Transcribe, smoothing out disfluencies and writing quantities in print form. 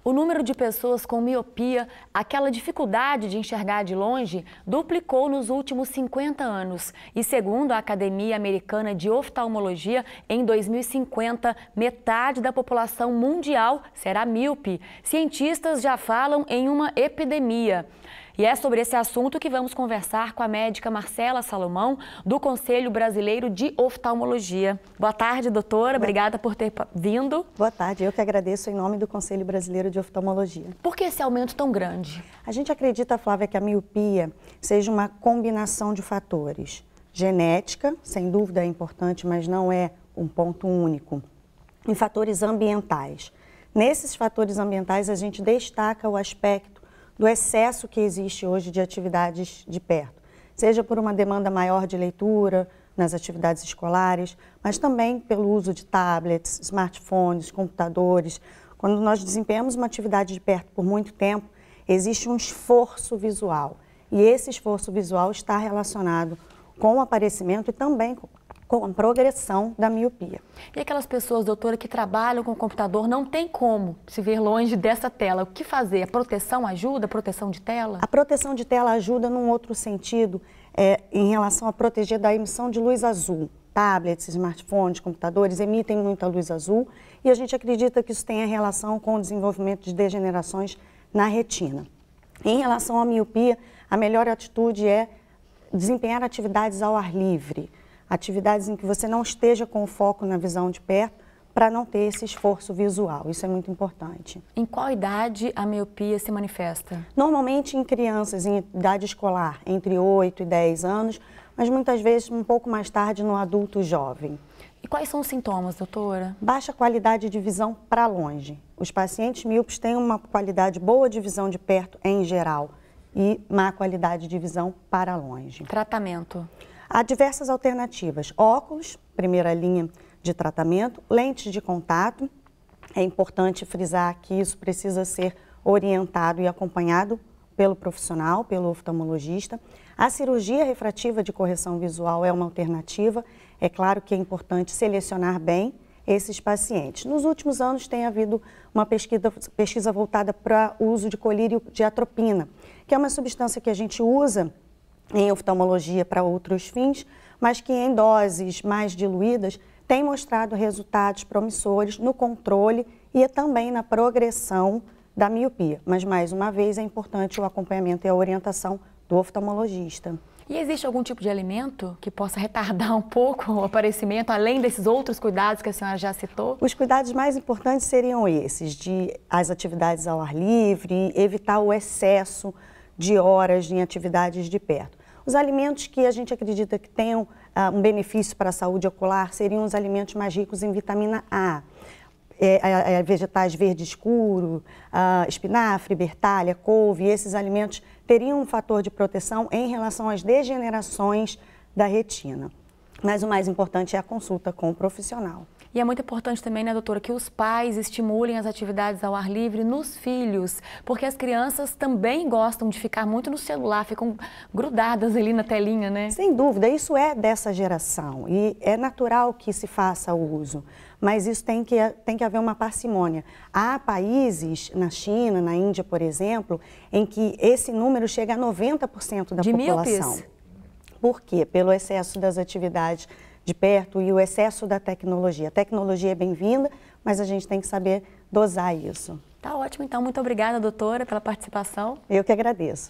O número de pessoas com miopia, aquela dificuldade de enxergar de longe, duplicou nos últimos 50 anos. E segundo a Academia Americana de Oftalmologia, em 2050, metade da população mundial será míope. Cientistas já falam em uma epidemia. E é sobre esse assunto que vamos conversar com a médica Marcela Salomão, do Conselho Brasileiro de Oftalmologia. Boa tarde, doutora. Obrigada por ter vindo. Boa tarde. Eu que agradeço em nome do Conselho Brasileiro de Oftalmologia. Por que esse aumento tão grande? A gente acredita, Flávia, que a miopia seja uma combinação de fatores. Genética, sem dúvida é importante, mas não é um ponto único. E fatores ambientais. Nesses fatores ambientais, a gente destaca o aspecto do excesso que existe hoje de atividades de perto, seja por uma demanda maior de leitura nas atividades escolares, mas também pelo uso de tablets, smartphones, computadores. Quando nós desempenhamos uma atividade de perto por muito tempo, existe um esforço visual, e esse esforço visual está relacionado com o aparecimento e também com a progressão da miopia. E aquelas pessoas, doutora, que trabalham com o computador, não tem como se ver longe dessa tela. O que fazer? A proteção ajuda? A proteção de tela? A proteção de tela ajuda num outro sentido, em relação a proteger da emissão de luz azul. Tablets, smartphones, computadores emitem muita luz azul e a gente acredita que isso tenha relação com o desenvolvimento de degenerações na retina. Em relação à miopia, a melhor atitude é desempenhar atividades ao ar livre. Atividades em que você não esteja com o foco na visão de perto, para não ter esse esforço visual. Isso é muito importante. Em qual idade a miopia se manifesta? Normalmente em crianças em idade escolar, entre 8 e 10 anos, mas muitas vezes um pouco mais tarde no adulto jovem. E quais são os sintomas, doutora? Baixa qualidade de visão para longe. Os pacientes míopes têm uma qualidade boa de visão de perto em geral e má qualidade de visão para longe. Tratamento? Há diversas alternativas. Óculos, primeira linha de tratamento, lentes de contato. É importante frisar que isso precisa ser orientado e acompanhado pelo profissional, pelo oftalmologista. A cirurgia refrativa de correção visual é uma alternativa. É claro que é importante selecionar bem esses pacientes. Nos últimos anos tem havido uma pesquisa voltada para o uso de colírio de atropina, que é uma substância que a gente usa em oftalmologia para outros fins, mas que em doses mais diluídas tem mostrado resultados promissores no controle e também na progressão da miopia. Mas, mais uma vez, é importante o acompanhamento e a orientação do oftalmologista. E existe algum tipo de alimento que possa retardar um pouco o aparecimento, além desses outros cuidados que a senhora já citou? Os cuidados mais importantes seriam esses, as atividades ao ar livre, evitar o excesso de horas em atividades de perto. Os alimentos que a gente acredita que tenham um benefício para a saúde ocular seriam os alimentos mais ricos em vitamina A. Vegetais verde escuro, espinafre, bertalha, couve, esses alimentos teriam um fator de proteção em relação às degenerações da retina. Mas o mais importante é a consulta com o profissional. E é muito importante também, né, doutora, que os pais estimulem as atividades ao ar livre nos filhos, porque as crianças também gostam de ficar muito no celular, ficam grudadas ali na telinha, né? Sem dúvida, isso é dessa geração e é natural que se faça o uso, mas isso tem que haver uma parcimônia. Há países, na China, na Índia, por exemplo, em que esse número chega a 90% da população. Míopes? Por quê? Pelo excesso das atividades de perto e o excesso da tecnologia. A tecnologia é bem-vinda, mas a gente tem que saber dosar isso. Tá ótimo, então. Muito obrigada, doutora, pela participação. Eu que agradeço.